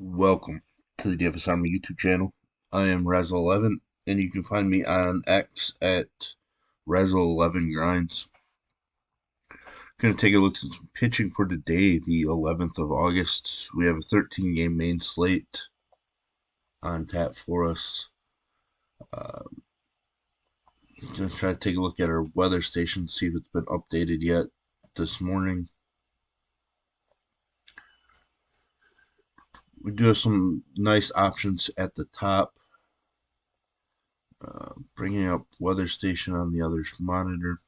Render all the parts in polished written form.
Welcome to the DFS Army YouTube channel. I am Razzle 11, and you can find me on X at Razzle 11 Grinds. Going to take a look at some pitching for today, the 11th of August. We have a 13-game main slate on tap for us. Going to try to take a look at our weather station, see if it's been updated yet this morning. We do have some nice options at the top. Bringing up weather station on the other monitor.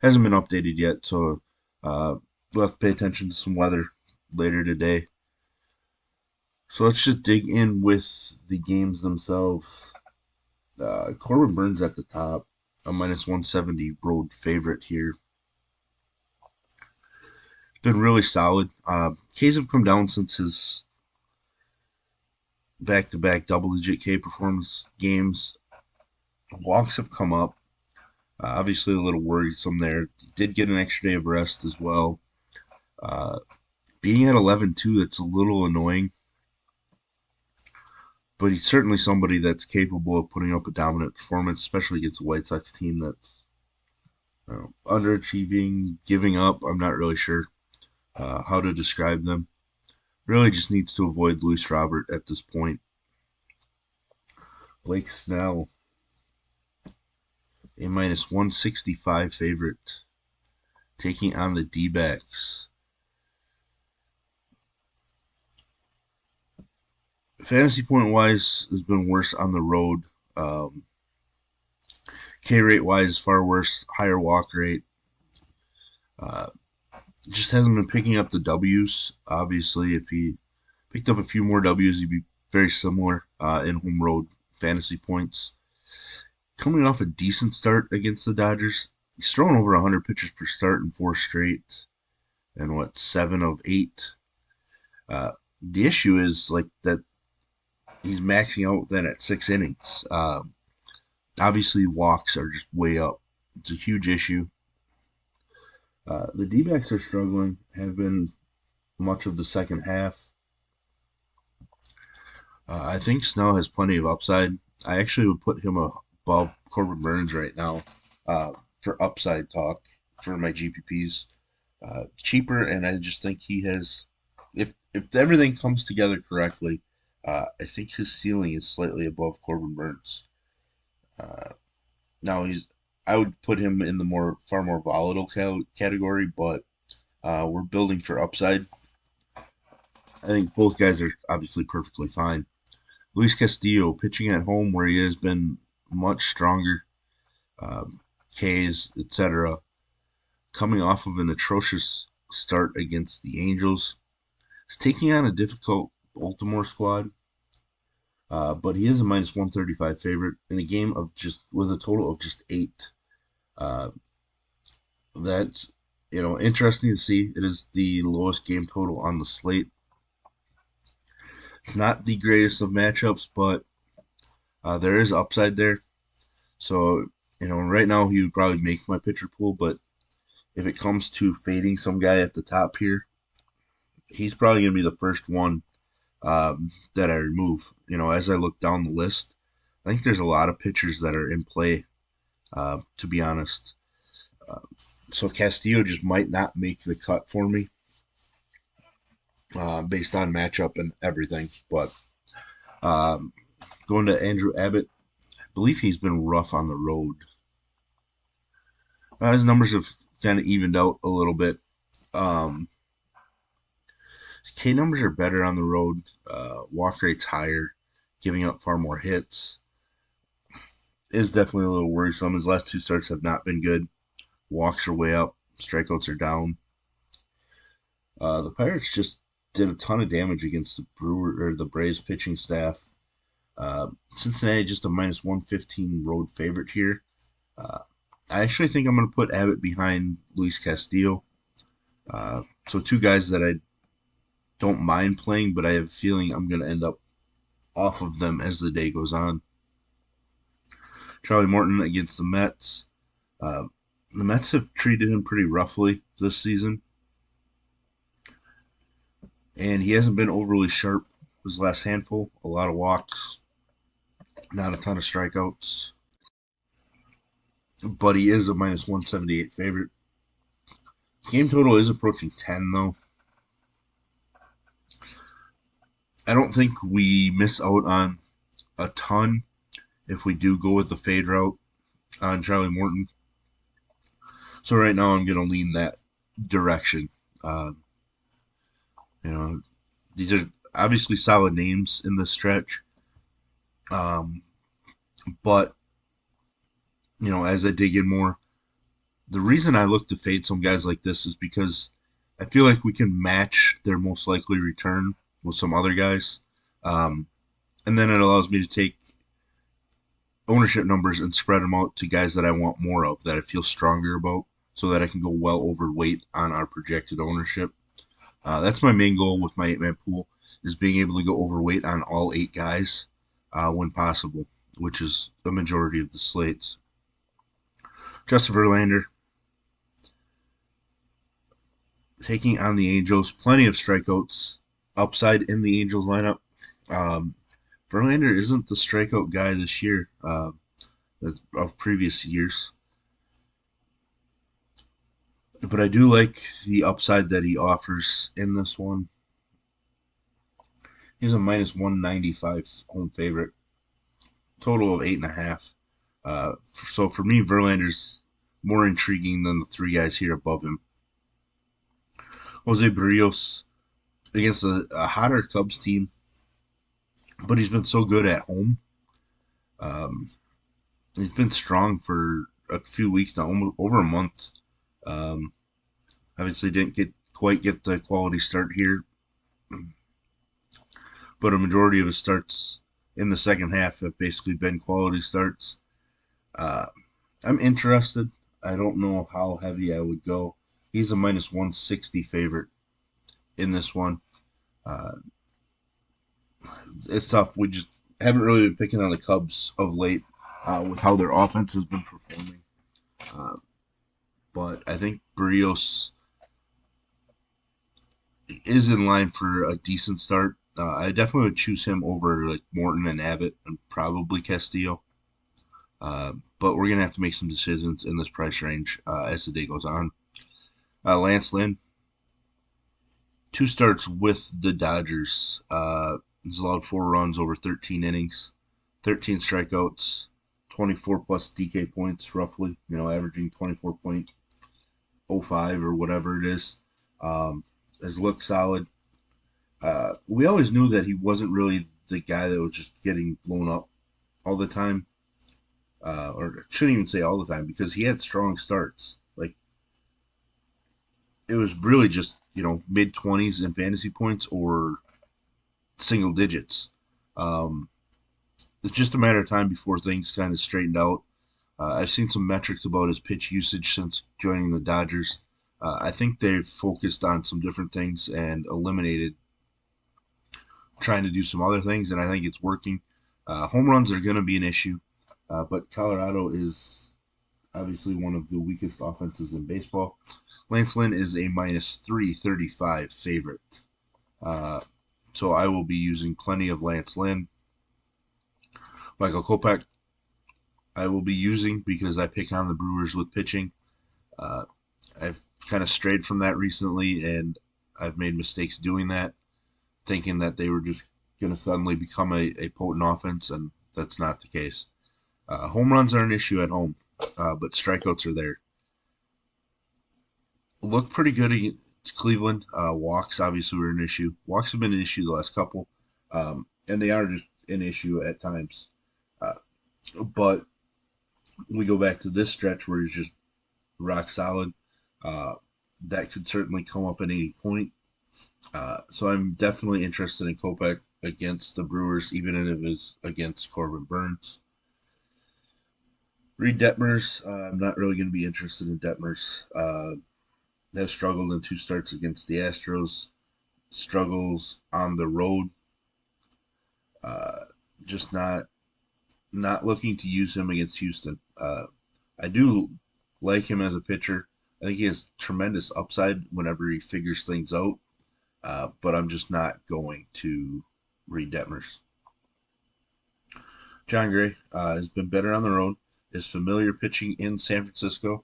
Hasn't been updated yet, so we'll have to pay attention to some weather later today. So let's just dig in with the games themselves. Corbin Burns at the top, a minus 170 road favorite here. Been really solid. Ks have come down since his back-to-back double-digit K performance games. Walks have come up. Obviously, a little worrisome there. He did get an extra day of rest as well. Being at 11-2, it's a little annoying. But he's certainly somebody that's capable of putting up a dominant performance, especially against a White Sox team that's underachieving, giving up. I'm not really sure how to describe them. Really just needs to avoid Luis Robert at this point. Blake Snell, a minus 165 favorite, taking on the D-backs. Fantasy point wise has been worse on the road. K rate wise, far worse, higher walk rate. Just hasn't been picking up the W's. Obviously, if he picked up a few more W's, he'd be very similar in home road fantasy points. Coming off a decent start against the Dodgers, he's thrown over 100 pitches per start in 4 straight, and 7 of 8. The issue is like that he's maxing out then at 6 innings. Obviously, walks are just way up. It's a huge issue. The D-backs are struggling, have been much of the second half. I think Snell has plenty of upside. I actually would put him above Corbin Burns right now for upside talk for my GPPs. Cheaper, and I just think he has, if everything comes together correctly, I think his ceiling is slightly above Corbin Burns. Now I would put him in the far more volatile category, but we're building for upside. I think both guys are obviously perfectly fine. Luis Castillo pitching at home where he has been much stronger, Ks, etc. Coming off of an atrocious start against the Angels. He's taking on a difficult Baltimore squad, but he is a minus 135 favorite in a game of with a total of just 8. That's interesting to see. It is the lowest game total on the slate. It's not the greatest of matchups, but there is upside there. So right now he would probably make my pitcher pool, but if it comes to fading some guy at the top here, he's probably going to be the first one that I remove. As I look down the list, I think there's a lot of pitchers that are in play, to be honest. So Castillo just might not make the cut for me based on matchup and everything. But going to Andrew Abbott, I believe he's been rough on the road. His numbers have kind of evened out a little bit. K numbers are better on the road. Walk rate's higher, giving up far more hits. It is definitely a little worrisome. His last 2 starts have not been good. Walks are way up. Strikeouts are down. The Pirates just did a ton of damage against the Braves pitching staff. Cincinnati just a minus 115 road favorite here. I actually think I'm going to put Abbott behind Luis Castillo. So 2 guys that I don't mind playing, but I have a feeling I'm going to end up off of them as the day goes on. Charlie Morton against the Mets. The Mets have treated him pretty roughly this season. and he hasn't been overly sharp his last handful. A lot of walks, not a ton of strikeouts, but he is a minus 178 favorite. Game total is approaching 10, though. I don't think we miss out on a ton if we do go with the fade route on Charlie Morton. So right now I'm going to lean that direction. Uh, you know, these are obviously solid names in this stretch. Um, but, as I dig in more, the reason I look to fade some guys like this is because I feel like we can match their most likely return with some other guys. Um, and then it allows me to take ownership numbers and spread them out to guys that I want more of, that I feel stronger about, so that I can go well overweight on our projected ownership. That's my main goal with my 8-man pool, is being able to go overweight on all 8 guys when possible, which is the majority of the slates. Justin Verlander taking on the Angels, plenty of strikeouts, upside in the Angels lineup. Um, Verlander isn't the strikeout guy this year of previous years, but I do like the upside that he offers in this one. He's a minus 195 home favorite, total of 8.5. So for me, Verlander's more intriguing than the 3 guys here above him. Jose Brios against a hotter Cubs team, but he's been so good at home. Um, he's been strong for a few weeks now, almost over a month. Um, Obviously, didn't quite get the quality start here, but a majority of his starts in the second half have basically been quality starts. Uh, I'm interested. I don't know how heavy I would go. He's a minus 160 favorite in this one. Uh, it's tough. We just haven't really been picking on the Cubs of late with how their offense has been performing. Uh, but I think Brios is in line for a decent start. I definitely would choose him over like Morton and Abbott and probably Castillo. But we're gonna have to make some decisions in this price range as the day goes on. Lance Lynn, 2 starts with the Dodgers. He's allowed 4 runs over 13 innings, 13 strikeouts, 24 plus DK points, roughly. Averaging 24.05 or whatever it is. Has looked solid. We always knew that he wasn't really the guy that was just getting blown up all the time. Or I shouldn't even say all the time, because he had strong starts. Like, it was really just, mid 20s in fantasy points or single digits. Um, it's just a matter of time before things kind of straightened out. I've seen some metrics about his pitch usage since joining the Dodgers. I think they've focused on some different things and eliminated trying to do some other things, and I think it's working. Home runs are going to be an issue, but Colorado is obviously one of the weakest offenses in baseball. Lance Lynn is a minus 335 favorite. Uh, so I will be using plenty of Lance Lynn. Michael Kopech, I will be using because I pick on the Brewers with pitching. Uh, I've kind of strayed from that recently, and I've made mistakes doing that, thinking that they were just going to suddenly become a potent offense, and that's not the case. Home runs are an issue at home, but strikeouts are there. Look pretty good against Cleveland. Walks obviously were an issue. Walks have been an issue the last couple, and they are just an issue at times. Uh, but we go back to this stretch where he's just rock solid. Uh, that could certainly come up at any point. So I'm definitely interested in Kopech against the Brewers, even if it's against Corbin Burns. Reed Detmers, I'm not really going to be interested in Detmers. Has struggled in 2 starts against the Astros. Struggles on the road. Uh, just not looking to use him against Houston. I do like him as a pitcher. I think he has tremendous upside whenever he figures things out. but I'm just not going to read Detmers. John Gray has been better on the road. Is familiar pitching in San Francisco.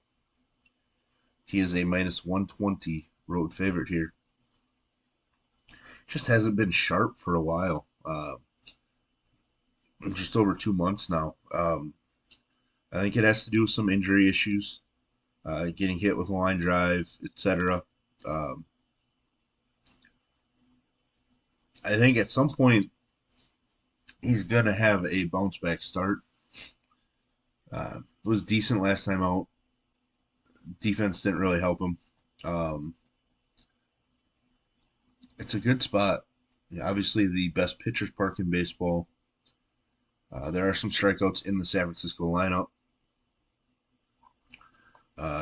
He is a minus 120 road favorite here. Just hasn't been sharp for a while. Just over 2 months now. I think it has to do with some injury issues, getting hit with a line drive, etc. Um, I think at some point he's going to have a bounce back start. Was decent last time out. Defense didn't really help him. Um, it's a good spot. Yeah, obviously, the best pitcher's park in baseball. There are some strikeouts in the San Francisco lineup.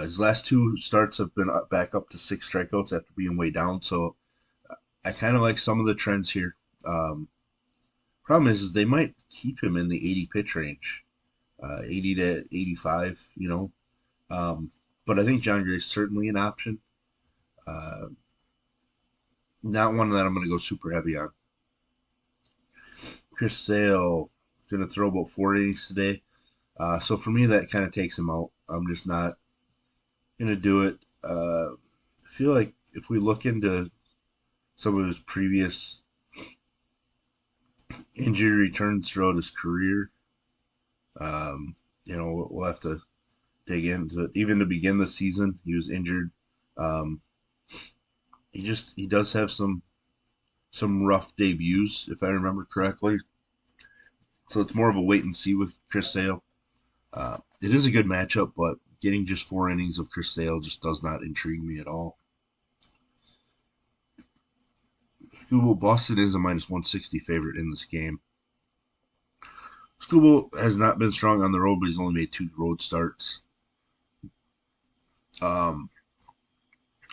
His last two starts have been back up to 6 strikeouts after being way down. So I kind of like some of the trends here. Um, Problem is they might keep him in the 80 pitch range, 80 to 85. Um, but I think John Gray is certainly an option. Uh, Not one that I'm going to go super heavy on. Chris Sale going to throw about 4 innings today. So for me, that kind of takes him out. I'm just not going to do it. I feel like if we look into some of his previous injury returns throughout his career, we'll have to dig into it. Even to begin the season, he was injured. Um, he does have some rough debuts, if I remember correctly. So it's more of a wait and see with Chris Sale. It is a good matchup, but getting just 4 innings of Chris Sale just does not intrigue me at all. Scooble, Boston is a minus 160 favorite in this game. Scooble has not been strong on the road, but he's only made 2 road starts. Um,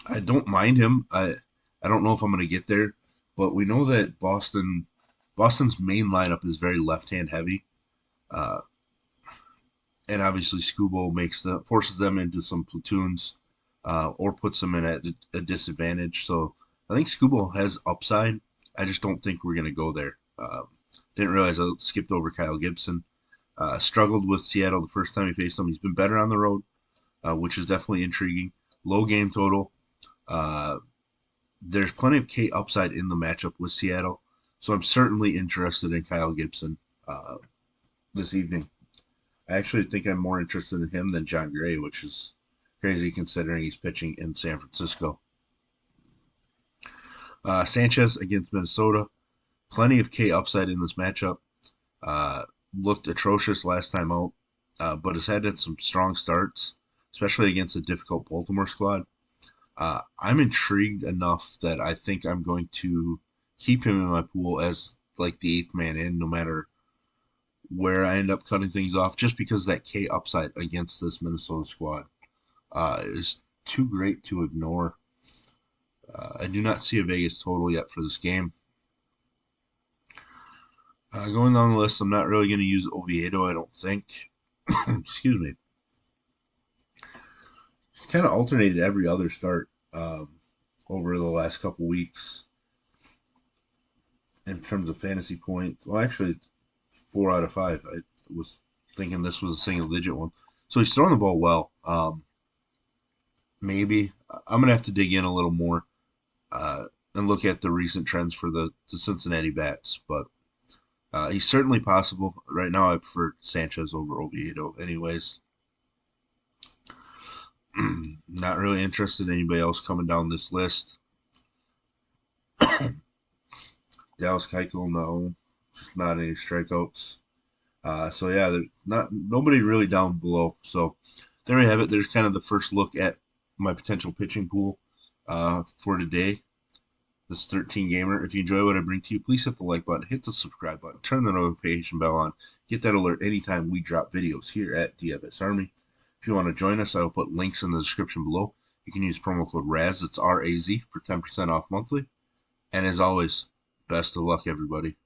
I don't mind him. I don't know if I'm going to get there, but we know that Boston's main lineup is very left-hand heavy. Uh, and obviously Scooble forces them into some platoons, or puts them in at a disadvantage. So I think Scooble has upside. I just don't think we're going to go there. Didn't realize I skipped over Kyle Gibson. Struggled with Seattle the first time he faced them. He's been better on the road, which is definitely intriguing. Low game total. Uh, there's plenty of K upside in the matchup with Seattle, so I'm certainly interested in Kyle Gibson this evening. I actually think I'm more interested in him than John Gray, which is crazy considering he's pitching in San Francisco. Sanchez against Minnesota. Plenty of K upside in this matchup. Uh, Looked atrocious last time out, but has had some strong starts, especially against a difficult Baltimore squad. I'm intrigued enough that I think I'm going to keep him in my pool as like the eighth man in, no matter where I end up cutting things off, just because that K upside against this Minnesota squad is too great to ignore. I do not see a Vegas total yet for this game. Going down the list, I'm not really going to use Oviedo, I don't think. Excuse me. Kind of alternated every other start over the last couple weeks in terms of fantasy points. Well, actually, 4 out of 5. I was thinking this was a single digit one. So he's throwing the ball well. Maybe I'm gonna have to dig in a little more and look at the recent trends for the Cincinnati bats, but he's certainly possible. Right now, I prefer Sanchez over Oviedo. Anyways, not really interested in anybody else coming down this list. Dallas Keuchel, no, just not any strikeouts. So yeah, there's not nobody really down below. So there we have it. There's kind of the first look at my potential pitching pool for today. This 13 gamer. If you enjoy what I bring to you, please hit the like button, hit the subscribe button, turn the notification bell on, get that alert anytime we drop videos here at DFS Army. If you want to join us, I will put links in the description below. You can use promo code RAZ, it's RAZ, for 10% off monthly. And as always, best of luck, everybody.